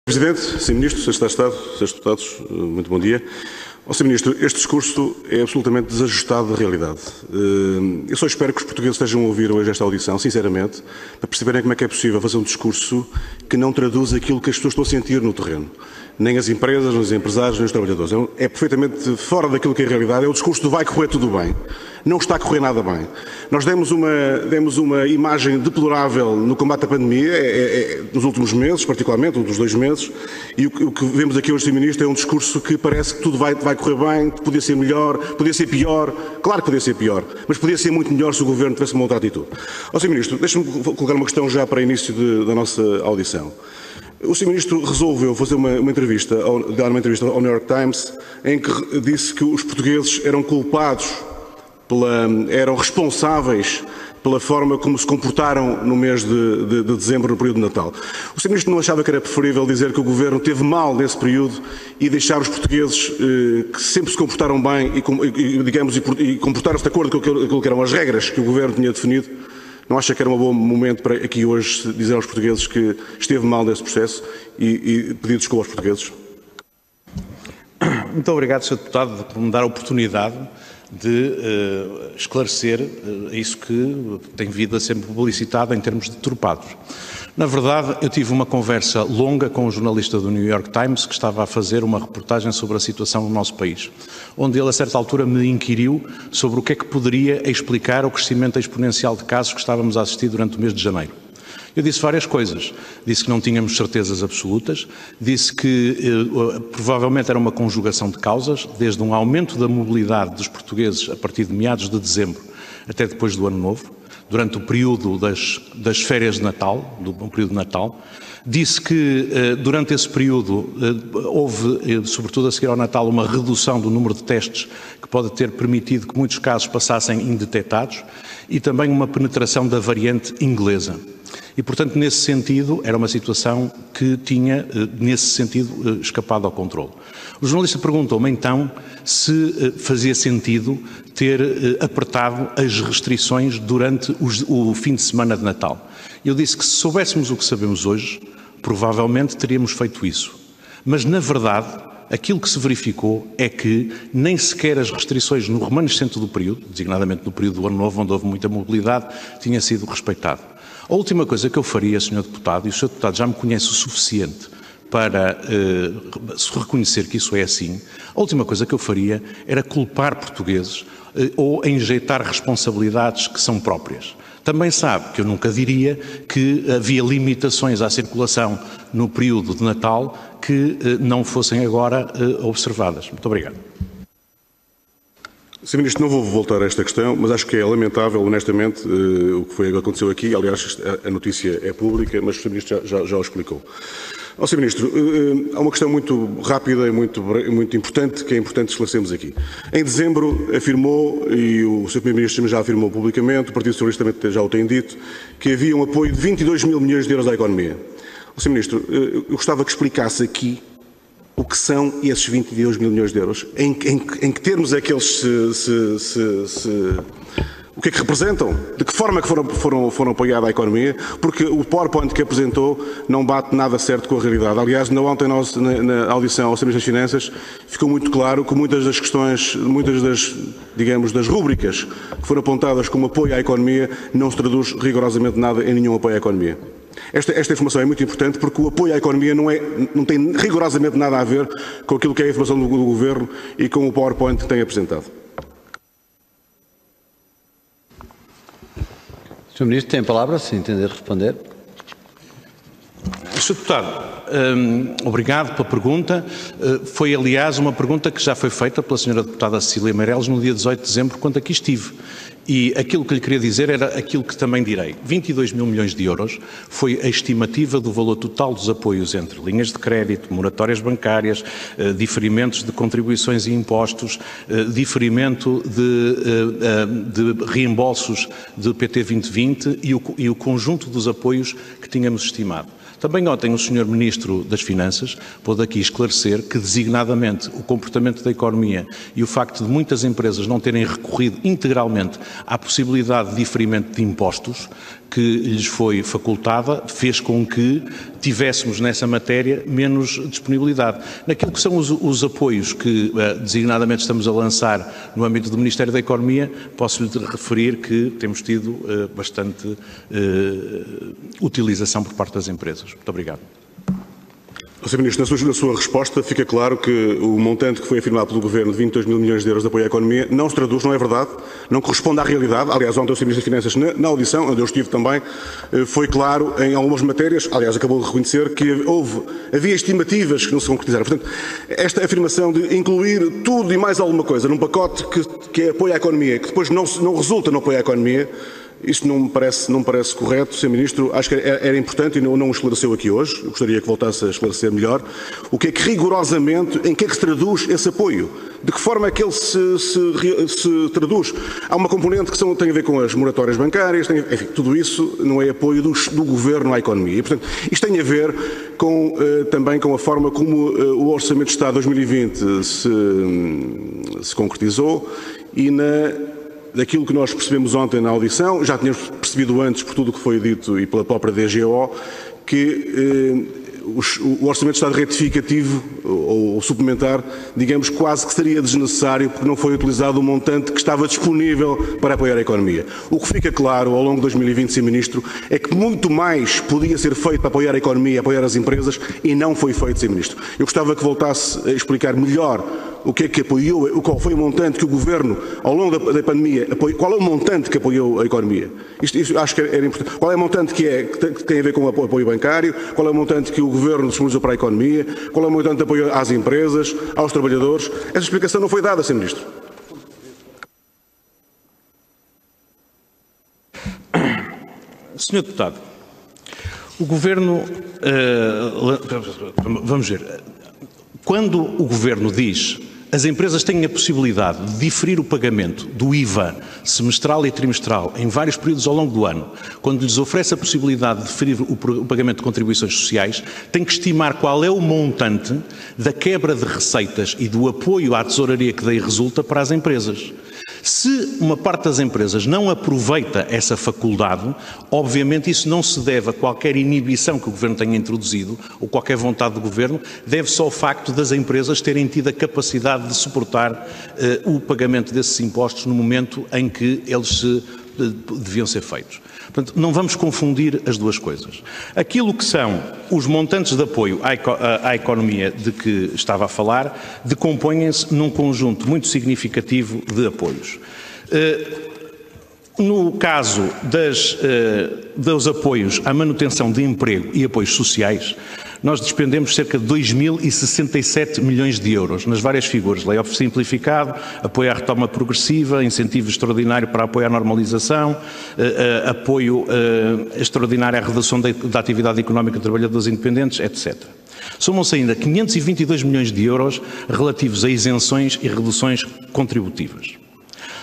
Presidente, Sr. Ministro, Sr. Secretário de Estado, Srs. Deputados, muito bom dia. Sr. Ministro, este discurso é absolutamente desajustado da realidade. Eu só espero que os portugueses estejam a ouvir hoje esta audição, sinceramente, para perceberem como é que é possível fazer um discurso que não traduz aquilo que as pessoas estão a sentir no terreno. Nem as empresas, nem os empresários, nem os trabalhadores. É perfeitamente fora daquilo que é a realidade. É o discurso do vai correr tudo bem. Não está a correr nada bem. Nós demos uma imagem deplorável no combate à pandemia, nos últimos meses, particularmente, nos 2 meses, e o que vemos aqui hoje, Sr. Ministro, é um discurso que parece que tudo vai correr bem, que podia ser melhor, podia ser pior. Claro que podia ser pior, mas podia ser muito melhor se o Governo tivesse uma outra atitude. Sr. Ministro, deixe-me colocar uma questão já para início da nossa audição. O Sr. Ministro resolveu fazer dar uma entrevista ao New York Times, em que disse que os portugueses eram culpados, eram responsáveis pela forma como se comportaram no mês de dezembro, no período de Natal. O Sr. Ministro não achava que era preferível dizer que o Governo teve mal nesse período e deixar os portugueses que sempre se comportaram bem e comportaram-se de acordo com aquilo que eram as regras que o Governo tinha definido? Não acha que era um bom momento para aqui hoje dizer aos portugueses que esteve mal nesse processo e pedir desculpa aos portugueses? Muito obrigado, Sr. Deputado, por me dar a oportunidade de esclarecer isso que tem vindo a ser publicitado em termos deturpados. Na verdade, eu tive uma conversa longa com um jornalista do New York Times que estava a fazer uma reportagem sobre a situação no nosso país, onde ele a certa altura me inquiriu sobre o que é que poderia explicar o crescimento exponencial de casos que estávamos a assistir durante o mês de janeiro. Eu disse várias coisas. Disse que não tínhamos certezas absolutas, disse que provavelmente era uma conjugação de causas, desde um aumento da mobilidade dos portugueses a partir de meados de dezembro até depois do Ano Novo, durante o período das férias de Natal, do período de Natal. Disse que durante esse período houve, sobretudo a seguir ao Natal, uma redução do número de testes que pode ter permitido que muitos casos passassem indetectados e também uma penetração da variante inglesa. E, portanto, nesse sentido, era uma situação que tinha, nesse sentido, escapado ao controle. O jornalista perguntou-me, então, se fazia sentido ter apertado as restrições durante o fim de semana de Natal. Eu disse que se soubéssemos o que sabemos hoje, provavelmente teríamos feito isso. Mas, na verdade, aquilo que se verificou é que nem sequer as restrições no remanescente do período, designadamente no período do Ano Novo, onde houve muita mobilidade, tinha sido respeitado. A última coisa que eu faria, Sr. Deputado, e o Sr. Deputado já me conhece o suficiente para reconhecer que isso é assim, a última coisa que eu faria era culpar portugueses ou enjeitar responsabilidades que são próprias. Também sabe que eu nunca diria que havia limitações à circulação no período de Natal que não fossem agora observadas. Muito obrigado. Sr. Ministro, não vou voltar a esta questão, mas acho que é lamentável, honestamente, o que aconteceu aqui. Aliás, a notícia é pública, mas o Sr. Ministro já o explicou. Sr. Ministro, há uma questão muito rápida e muito importante, que é importante esclarecermos aqui. Em dezembro afirmou, e o Sr. Primeiro-Ministro já afirmou publicamente, o Partido Socialista também já o tem dito, que havia um apoio de 22 mil milhões de euros à economia. Sr. Ministro, eu gostava que explicasse aqui o que são esses 22 mil milhões de euros, em que termos é que eles o que é que representam? De que forma é que foram apoiados à economia? Porque o PowerPoint que apresentou não bate nada certo com a realidade. Aliás, ontem na audição ao Sr. Ministro das Finanças ficou muito claro que muitas das questões, das rúbricas que foram apontadas como apoio à economia não se traduz rigorosamente nada em nenhum apoio à economia. Esta informação é muito importante porque o apoio à economia não tem rigorosamente nada a ver com aquilo que é a informação do Governo e com o PowerPoint que tem apresentado. Sr. Ministro, tem a palavra, se entender responder. Sr. Deputado, obrigado pela pergunta. Foi, aliás, uma pergunta que já foi feita pela Sra. Deputada Cecília Meireles no dia 18 de dezembro, quando aqui estive. E aquilo que lhe queria dizer era aquilo que também direi. 22 mil milhões de euros foi a estimativa do valor total dos apoios entre linhas de crédito, moratórias bancárias, diferimentos de contribuições e impostos, diferimento de reembolsos de PT 2020 e o conjunto dos apoios que tínhamos estimado. Também ontem o Sr. Ministro das Finanças pôde aqui esclarecer que, designadamente, o comportamento da economia e o facto de muitas empresas não terem recorrido integralmente à possibilidade de diferimento de impostos que lhes foi facultada, fez com que tivéssemos nessa matéria menos disponibilidade. Naquilo que são os apoios que designadamente estamos a lançar no âmbito do Ministério da Economia, posso-lhe referir que temos tido bastante utilização por parte das empresas. Muito obrigado. Sr. Ministro, na sua resposta fica claro que o montante que foi afirmado pelo Governo de 22 mil milhões de euros de apoio à economia não se traduz, não é verdade, não corresponde à realidade. Aliás, ontem o Sr. Ministro das Finanças, na audição, onde eu estive também, foi claro em algumas matérias, aliás, acabou de reconhecer que havia estimativas que não se concretizaram. Portanto, esta afirmação de incluir tudo e mais alguma coisa num pacote que é apoio à economia, que depois não resulta no apoio à economia, isto não me parece correto, Sr. Ministro. Acho que era importante e não o esclareceu aqui hoje. Eu gostaria que voltasse a esclarecer melhor o que é que rigorosamente, em que é que se traduz esse apoio? De que forma é que ele se traduz? Há uma componente que tem a ver com as moratórias bancárias, enfim, tudo isso não é apoio do Governo à economia. E, portanto, isto tem a ver também com a forma como o Orçamento de Estado de 2020 se concretizou e daquilo que nós percebemos ontem na audição, já tínhamos percebido antes por tudo o que foi dito e pela própria DGO, que o Orçamento de Estado retificativo ou suplementar, digamos, quase que seria desnecessário porque não foi utilizado o montante que estava disponível para apoiar a economia. O que fica claro ao longo de 2020, Sr. Ministro, é que muito mais podia ser feito para apoiar a economia, apoiar as empresas e não foi feito, Sr. Ministro. Eu gostava que voltasse a explicar melhor o que é que apoiou, qual foi o montante que o Governo, ao longo da pandemia, apoiou, qual é o montante que apoiou a economia? Isto acho que era importante. Qual é o montante que tem a ver com o apoio bancário? Qual é o montante que o Governo disponibilizou para a economia? Qual é o montante de apoio às empresas, aos trabalhadores? Essa explicação não foi dada, Sr. Ministro. Senhor Deputado, o Governo... vamos ver. Quando o Governo diz as empresas têm a possibilidade de diferir o pagamento do IVA semestral e trimestral em vários períodos ao longo do ano, quando lhes oferece a possibilidade de diferir o pagamento de contribuições sociais, tem que estimar qual é o montante da quebra de receitas e do apoio à tesouraria que daí resulta para as empresas. Se uma parte das empresas não aproveita essa faculdade, obviamente isso não se deve a qualquer inibição que o Governo tenha introduzido ou qualquer vontade do Governo, deve-se ao facto das empresas terem tido a capacidade de suportar o pagamento desses impostos no momento em que eles deviam ser feitos. Portanto, não vamos confundir as duas coisas. Aquilo que são os montantes de apoio à economia de que estava a falar, decompõem-se num conjunto muito significativo de apoios. No caso dos apoios à manutenção de emprego e apoios sociais, nós despendemos cerca de 2.067 milhões de euros nas várias figuras, layoff simplificado, apoio à retoma progressiva, incentivo extraordinário para apoio à normalização, apoio extraordinário à redução da atividade económica de trabalhadores independentes, etc. Somam-se ainda 522 milhões de euros relativos a isenções e reduções contributivas.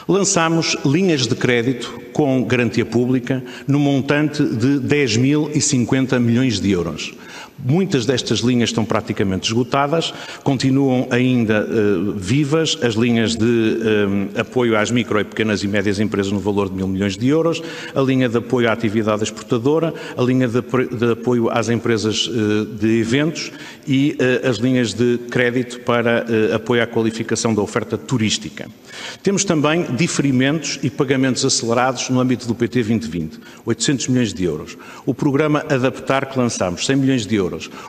Lançámos linhas de crédito com garantia pública no montante de 10.050 milhões de euros. Muitas destas linhas estão praticamente esgotadas, continuam ainda vivas as linhas de apoio às micro e pequenas e médias empresas no valor de 1.000 milhões de euros, a linha de apoio à atividade exportadora, a linha de apoio às empresas de eventos e as linhas de crédito para apoio à qualificação da oferta turística. Temos também diferimentos e pagamentos acelerados no âmbito do PT 2020, 800 milhões de euros. O programa Adaptar que lançámos, 100 milhões de euros.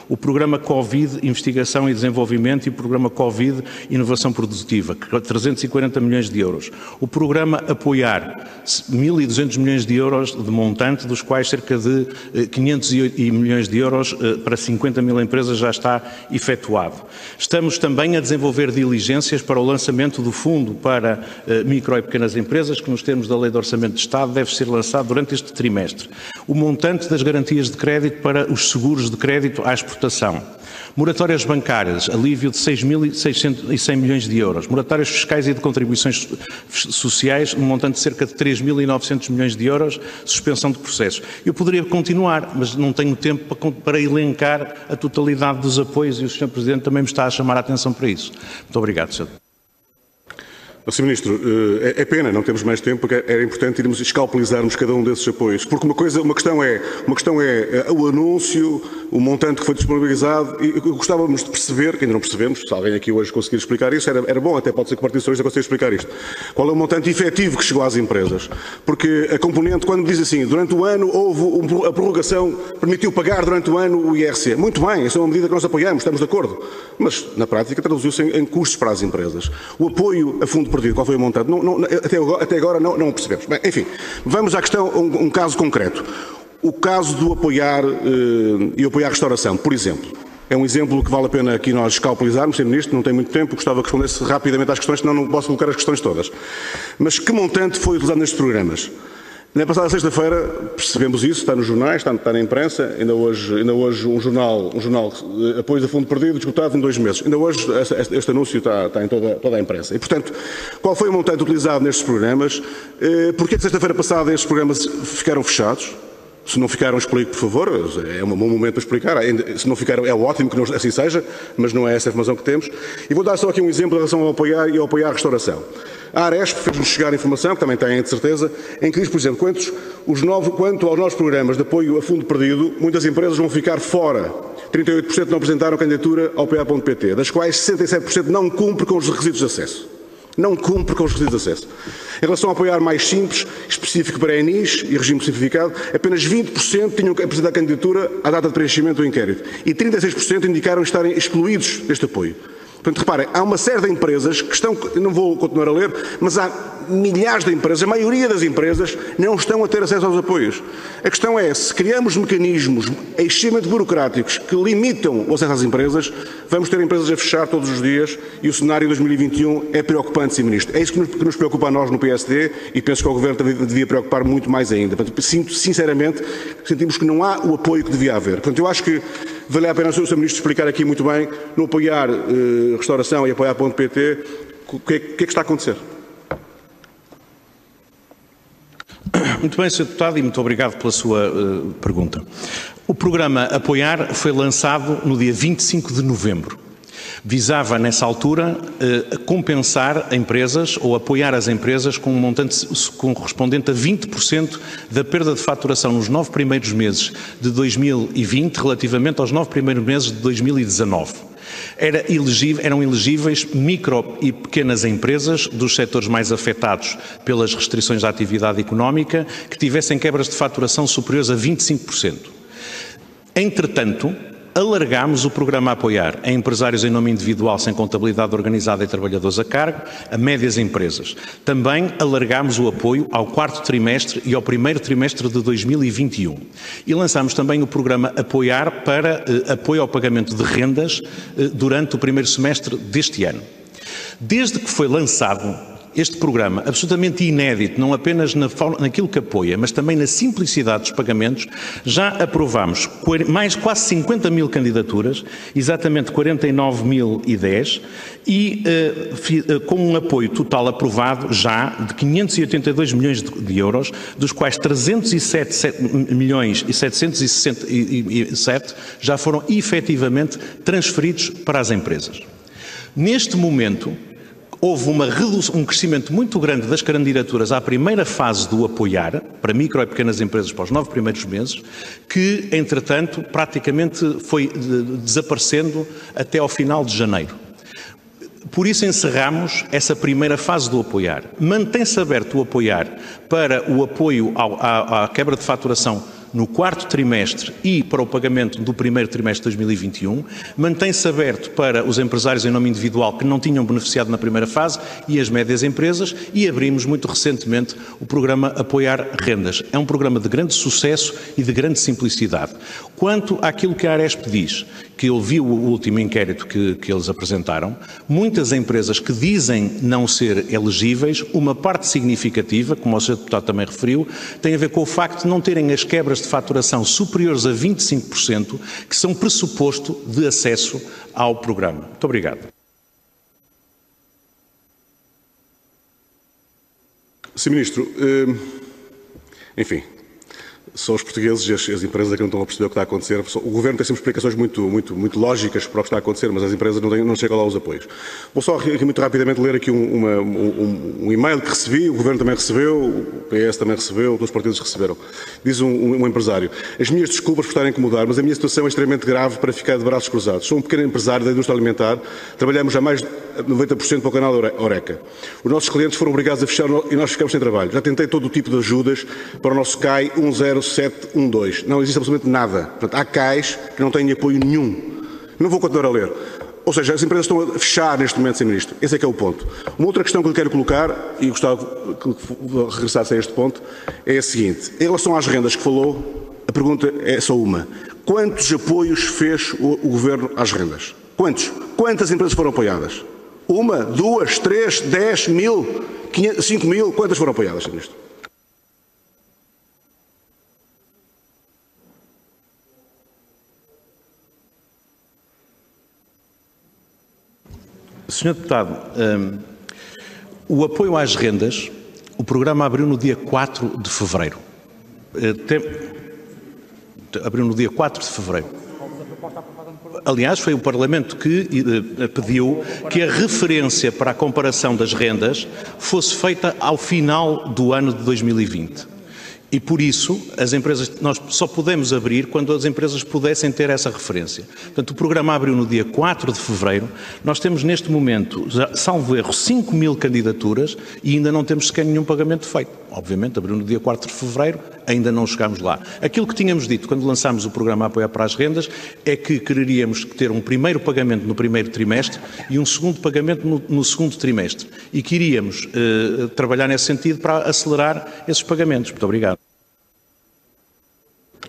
O programa Covid Investigação e Desenvolvimento e o programa Covid Inovação Produtiva, 340 milhões de euros. O programa Apoiar, 1.200 milhões de euros de montante, dos quais cerca de 500 milhões de euros para 50 mil empresas já está efetuado. Estamos também a desenvolver diligências para o lançamento do Fundo para micro e pequenas empresas, que nos termos da Lei de Orçamento de Estado deve ser lançado durante este trimestre. O montante das garantias de crédito para os seguros de crédito à exportação. Moratórias bancárias, alívio de 6.100 milhões de euros. Moratórias fiscais e de contribuições sociais, no montante de cerca de 3.900 milhões de euros, suspensão de processos. Eu poderia continuar, mas não tenho tempo para elencar a totalidade dos apoios e o Sr. Presidente também me está a chamar a atenção para isso. Muito obrigado, Sr. Sr. Ministro, é pena, não temos mais tempo, porque era importante irmos escalpelizarmos cada um desses apoios, porque uma questão é o anúncio, o montante que foi disponibilizado, e gostávamos de perceber, que ainda não percebemos, se alguém aqui hoje conseguir explicar isso, era bom, até pode ser que o Partido Socialista consiga explicar isto. Qual é o montante efetivo que chegou às empresas? Porque a componente, quando diz assim, durante o ano houve a prorrogação, permitiu pagar durante o ano o IRC. Muito bem, essa é uma medida que nós apoiamos, estamos de acordo, mas na prática traduziu-se em custos para as empresas. O apoio a fundo perdido, qual foi o montante? Até agora não percebemos. Bem, enfim, vamos à questão, um caso concreto. O caso do apoiar e apoiar a restauração, por exemplo. É um exemplo que vale a pena aqui nós escalpelizarmos, Sr. Ministro, não tem muito tempo, gostava que respondesse rapidamente às questões, senão não posso colocar as questões todas. Mas que montante foi utilizado nestes programas? Na passada sexta-feira percebemos isso, está nos jornais, está na imprensa, ainda hoje um jornal apoio a fundo perdido, esgotado em 2 meses. Ainda hoje este anúncio está em toda a imprensa. E, portanto, qual foi o montante utilizado nestes programas? Porquê que sexta-feira passada estes programas ficaram fechados? Se não ficaram, explique, por favor, é um bom momento para explicar. Se não ficaram, é ótimo que assim seja, mas não é essa a informação que temos. E vou dar só aqui um exemplo em relação ao apoiar e ao apoiar a restauração. A Aresp fez-nos chegar a informação, que também têm de certeza, em que diz, por exemplo, quanto aos novos programas de apoio a fundo perdido, muitas empresas vão ficar fora. 38% não apresentaram candidatura ao PA.pt, das quais 67% não cumpre com os requisitos de acesso. Não cumpre com os requisitos de acesso. Em relação ao apoiar mais simples, específico para ENIS e regime simplificado, apenas 20% tinham apresentado a candidatura à data de preenchimento do inquérito e 36% indicaram estarem excluídos deste apoio. Portanto, reparem, há uma série de empresas que estão, não vou continuar a ler, mas há milhares de empresas, a maioria das empresas não estão a ter acesso aos apoios. A questão é, se criamos mecanismos extremamente burocráticos que limitam o acesso às empresas, vamos ter empresas a fechar todos os dias e o cenário em 2021 é preocupante, Sr. Ministro. É isso que nos preocupa a nós no PSD e penso que ao Governo devia preocupar muito mais ainda. Portanto, sinceramente, sentimos que não há o apoio que devia haver. Portanto, eu acho que vale a pena o Sr. Ministro explicar aqui muito bem, no apoiar restauração e apoiar.pt, o que é que está a acontecer. Muito bem, Sr. Deputado, e muito obrigado pela sua pergunta. O programa Apoiar foi lançado no dia 25 de novembro. Visava, nessa altura, compensar empresas ou apoiar as empresas com um montante correspondente a 20% da perda de faturação nos 9 primeiros meses de 2020 relativamente aos 9 primeiros meses de 2019. Eram elegíveis micro e pequenas empresas dos setores mais afetados pelas restrições à atividade económica que tivessem quebras de faturação superiores a 25%. Entretanto, alargámos o programa a apoiar a empresários em nome individual sem contabilidade organizada e trabalhadores a cargo, a médias empresas. Também alargámos o apoio ao 4º trimestre e ao 1º trimestre de 2021. E lançámos também o programa Apoiar para apoio ao pagamento de rendas durante o 1º semestre deste ano. Desde que foi lançado este programa, absolutamente inédito, não apenas naquilo que apoia, mas também na simplicidade dos pagamentos, já aprovámos quase 50 mil candidaturas, exatamente 49.010, e com um apoio total aprovado já de 582 milhões de euros, dos quais 307 milhões e 767 já foram efetivamente transferidos para as empresas. Neste momento, houve um crescimento muito grande das candidaturas à primeira fase do apoiar, para micro e pequenas empresas para os 9 primeiros meses, que, entretanto, praticamente foi desaparecendo até ao final de janeiro. Por isso encerramos essa primeira fase do apoiar. Mantém-se aberto o apoiar para o apoio à quebra de faturação no 4º trimestre e para o pagamento do 1º trimestre de 2021, mantém-se aberto para os empresários em nome individual que não tinham beneficiado na primeira fase e as médias empresas, e abrimos muito recentemente o programa Apoiar Rendas. É um programa de grande sucesso e de grande simplicidade. Quanto àquilo que a Aresp diz, que ouviu o último inquérito que eles apresentaram, muitas empresas que dizem não ser elegíveis, uma parte significativa, como o Sr. Deputado também referiu, tem a ver com o facto de não terem as quebras de faturação superiores a 25%, que são pressuposto de acesso ao programa. Muito obrigado. Sr. Ministro, enfim, são os portugueses e as empresas que não estão a perceber o que está a acontecer. O Governo tem sempre explicações muito lógicas para o que está a acontecer, mas as empresas não chegam lá aos apoios. Vou só aqui muito rapidamente ler aqui um e-mail que recebi, o Governo também recebeu, o PS também recebeu, todos os partidos receberam. Diz um empresário: as minhas desculpas por estarem a incomodar, mas a minha situação é extremamente grave para ficar de braços cruzados. Sou um pequeno empresário da indústria alimentar, trabalhamos já mais de 90% para o canal Horeca. Os nossos clientes foram obrigados a fechar e nós ficamos sem trabalho. Já tentei todo o tipo de ajudas para o nosso CAI 10712. Não existe absolutamente nada. Portanto, há CAIs que não têm apoio nenhum. Não vou continuar a ler. Ou seja, as empresas estão a fechar neste momento, Sr. Ministro. Esse é que é o ponto. Uma outra questão que lhe quero colocar, e gostava que regressasse a este ponto, é a seguinte. Em relação às rendas que falou, a pergunta é só uma. Quantos apoios fez o Governo às rendas? Quantos? Quantas empresas foram apoiadas? 1, 2, 3, 10, 1000, 5 mil? Quantas foram apoiadas, Sr. Ministro? Sr. Deputado, o apoio às rendas, o programa abriu no dia 4 de fevereiro. Abriu no dia 4 de fevereiro. Aliás, foi o Parlamento que pediu que a referência para a comparação das rendas fosse feita ao final do ano de 2020. E por isso, nós só podemos abrir quando as empresas pudessem ter essa referência. Portanto, o programa abriu no dia 4 de fevereiro. Nós temos neste momento, salvo erro, 5 mil candidaturas e ainda não temos sequer nenhum pagamento feito. Obviamente, abriu no dia 4 de fevereiro, ainda não chegámos lá. Aquilo que tínhamos dito quando lançámos o programa Apoio para as Rendas é que quereríamos ter um primeiro pagamento no primeiro trimestre e um segundo pagamento no segundo trimestre. E que iríamos trabalhar nesse sentido para acelerar esses pagamentos. Muito obrigado.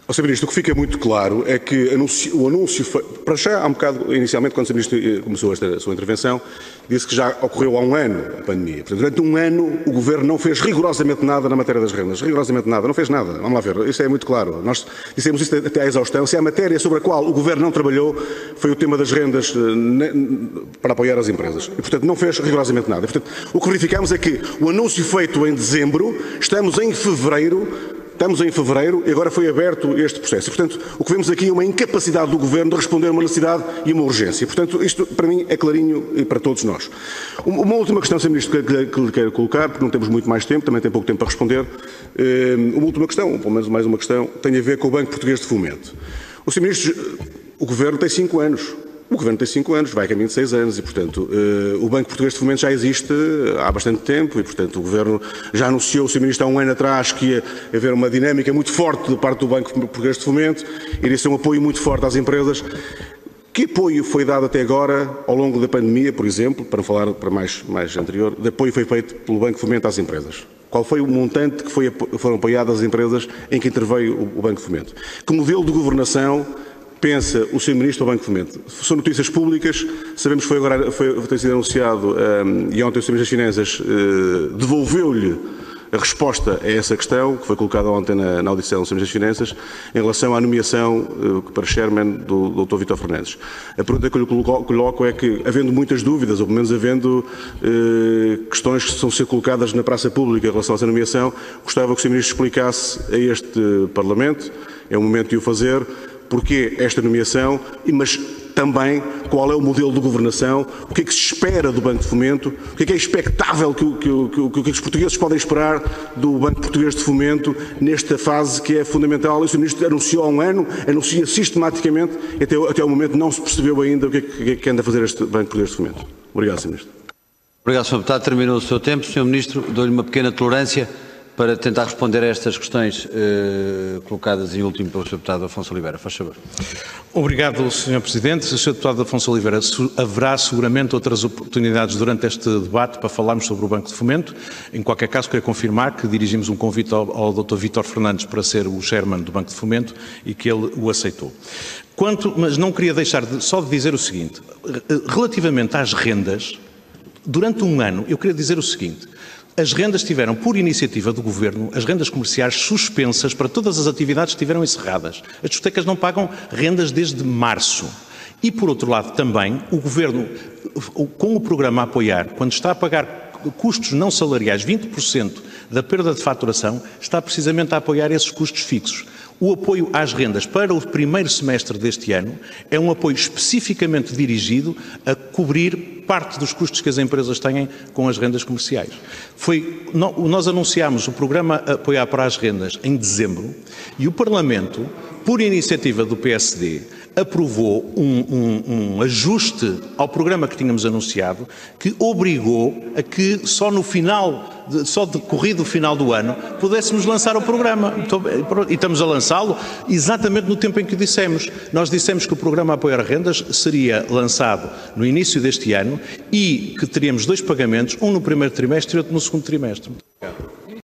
Sr. Ministro, o que fica muito claro é que o anúncio, para já há um bocado, inicialmente, quando o Sr. Ministro começou a sua intervenção, disse que já ocorreu há um ano a pandemia. Portanto, durante um ano o Governo não fez rigorosamente nada na matéria das rendas. Rigorosamente nada, não fez nada. Vamos lá ver, isso é muito claro. Nós dissemos isso até à exaustão. Se a matéria sobre a qual o Governo não trabalhou foi o tema das rendas para apoiar as empresas. E, portanto, não fez rigorosamente nada. E, portanto, o que verificamos é que o anúncio feito em dezembro, estamos em fevereiro e agora foi aberto este processo. E, portanto, o que vemos aqui é uma incapacidade do Governo de responder a uma necessidade e uma urgência. E, portanto, isto para mim é clarinho para todos nós. Uma última questão, Sr. Ministro, que lhe quero colocar, porque não temos muito mais tempo, também tem pouco tempo para responder. Uma última questão, pelo menos mais uma questão, tem a ver com o Banco Português de Fomento. O Sr. Ministro, o Governo tem 5 anos. O Governo tem 5 anos, vai a caminho de 6 anos e, portanto, o Banco Português de Fomento já existe há bastante tempo e, portanto, o Governo já anunciou, o Sr. Ministro, há um ano atrás que ia haver uma dinâmica muito forte de parte do Banco Português de Fomento, iria ser um apoio muito forte às empresas. Que apoio foi dado até agora, ao longo da pandemia, por exemplo, para falar para mais anterior, de apoio foi feito pelo Banco de Fomento às empresas? Qual foi o montante que foram apoiadas as empresas em que interveio o Banco de Fomento? Que modelo de governação pensa o Sr. Ministro do Banco de Fomento? São notícias públicas, sabemos que tem sido anunciado e ontem o Sr. Ministro das Finanças devolveu-lhe a resposta a essa questão, que foi colocada ontem na audição do Sr. Ministro das Finanças, em relação à nomeação para Chairman do Dr. Vítor Fernandes. A pergunta que eu lhe coloco é que, havendo muitas dúvidas, ou pelo menos havendo questões que estão a ser colocadas na praça pública em relação a essa nomeação, gostava que o Sr. Ministro explicasse a este Parlamento, é o momento de o fazer, porque esta nomeação, mas também qual é o modelo de governação, o que é que se espera do Banco de Fomento, o que é expectável, que os portugueses podem esperar do Banco Português de Fomento nesta fase que é fundamental. O Sr. Ministro anunciou há um ano, anuncia sistematicamente, até ao momento não se percebeu ainda o que é que anda a fazer este Banco Português de Fomento. Obrigado, Sr. Ministro. Obrigado, Sr. Deputado. Terminou o seu tempo. Sr. Ministro, dou-lhe uma pequena tolerância para tentar responder a estas questões colocadas em último pelo Sr. Deputado Afonso Oliveira. Faz favor. Obrigado, Sr. Presidente. Sr. Deputado Afonso Oliveira, haverá seguramente outras oportunidades durante este debate para falarmos sobre o Banco de Fomento. Em qualquer caso, quero confirmar que dirigimos um convite ao Dr. Vítor Fernandes para ser o Chairman do Banco de Fomento e que ele o aceitou. Mas não queria deixar só de dizer o seguinte, relativamente às rendas, durante um ano, eu queria dizer o seguinte: as rendas tiveram, por iniciativa do Governo, as rendas comerciais suspensas para todas as atividades que estiveram encerradas. As discotecas não pagam rendas desde março. E, por outro lado, também, o Governo, com o programa a apoiar, quando está a pagar custos não salariais, 20% da perda de faturação, está precisamente a apoiar esses custos fixos. O apoio às rendas para o primeiro semestre deste ano é um apoio especificamente dirigido a cobrir parte dos custos que as empresas têm com as rendas comerciais. Nós anunciámos o programa Apoiar para as Rendas em dezembro e o Parlamento, por iniciativa do PSD, aprovou um ajuste ao programa que tínhamos anunciado, que obrigou a que só decorrido o final do ano, pudéssemos lançar o programa. E estamos a lançá-lo exatamente no tempo em que dissemos. Nós dissemos que o programa Apoiar Rendas seria lançado no início deste ano e que teríamos 2 pagamentos, um no primeiro trimestre e outro no segundo trimestre.